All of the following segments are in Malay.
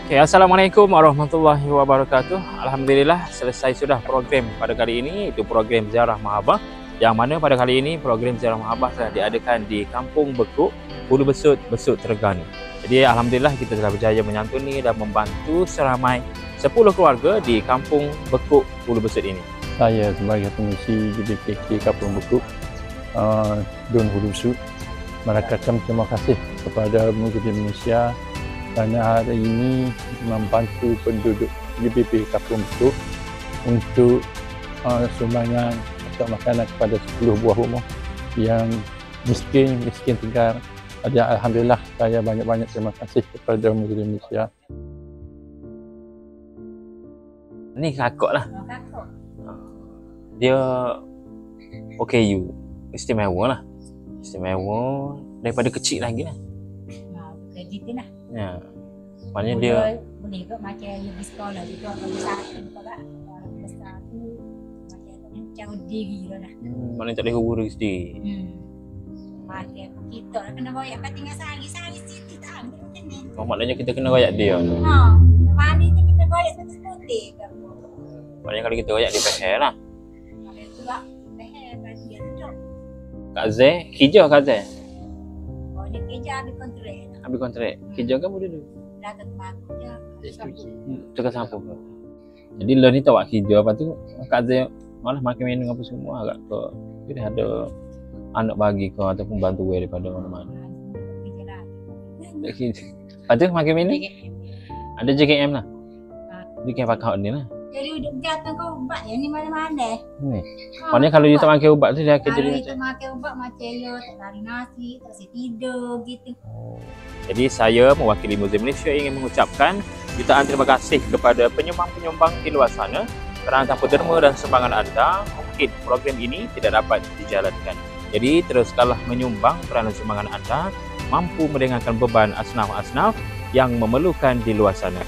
Okay, Assalamualaikum warahmatullahi wabarakatuh. Alhamdulillah selesai sudah program pada kali ini, itu program Ziarah Mahabbah, yang mana pada kali ini program Ziarah Mahabbah telah diadakan di Kampung Bekuk, Hulu Besut, Besut Terengganu. Jadi Alhamdulillah kita telah berjaya menyantuni dan membantu seramai 10 keluarga di Kampung Bekuk, Hulu Besut ini. Saya sebagai pengurusi GBKK Kampung Bekuk, Dun Hulu Besut, merakatkan terima kasih kepada Muslim Malaysia kerana hari ini membantu penduduk GBP Kampung Bekuk untuk sumbangan atau makanan kepada 10 buah rumah yang miskin tegar. Jadi Alhamdulillah saya banyak-banyak terima kasih kepada Muslim Malaysia. Ni kakak lah. Dia OKU, istimewa lah. Istimewa daripada kecil lagi lah. Kredit lah. Ya. Maknanya dia boleh kot macam yang di sekolah juga kalau satu kalau besar tu macam diri dah lah. Maknanya tak boleh hubur rezeki. Macam kita lah kena royak kat tinggal sehari situ tak ambil macam ni. Oh, maknanya kita kena royak dia. Mana ni kita royak satu putih ke. Maknanya kalau kita royak dia peher lah. Kalau tu lah peher bagi dia duduk. Kak Zeh, hijau Kak Zeh. Oh ni kerja ambil kontrak. Ambil kontrak. Hijau kan boleh dulu. Dah tempat je. Cakap siapa ke? Jadi lo ni tahu hijau, lepas tu Kak Zeh malah makan minum apa semua agak ke. Dia ada anak bagi ke ataupun bantu gue daripada mana-mana. Lepas tu makan minum? Ada JKM lah. JKM pakai ni lah. Jadi duduk jatuh kau ubat yang ni mana-mana. Ni. Maknanya kalau you tak makan ubat tu dia akan jadi macam. Kalau you makan ubat macam you tak lari nasi, tak si tidur gitu. Jadi saya mewakili Muslim Malaysia ingin mengucapkan jutaan terima kasih kepada penyumbang-penyumbang di luar sana kerana tanpa derma dan sumbangan anda, mungkin program ini tidak dapat dijalankan. Jadi teruskanlah menyumbang kerana sumbangan anda mampu meringankan beban asnaf-asnaf yang memerlukan di luar sana.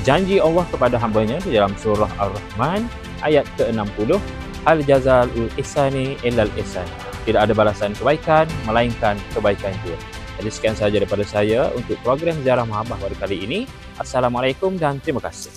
Janji Allah kepada hambanya di dalam surah Ar-Rahman ayat ke-60, hal jazalul ihsani illal ihsan. Tidak ada balasan kebaikan melainkan kebaikan juga. Jadi sekian sahaja daripada saya untuk program Ziarah Mahabbah pada kali ini. Assalamualaikum dan terima kasih.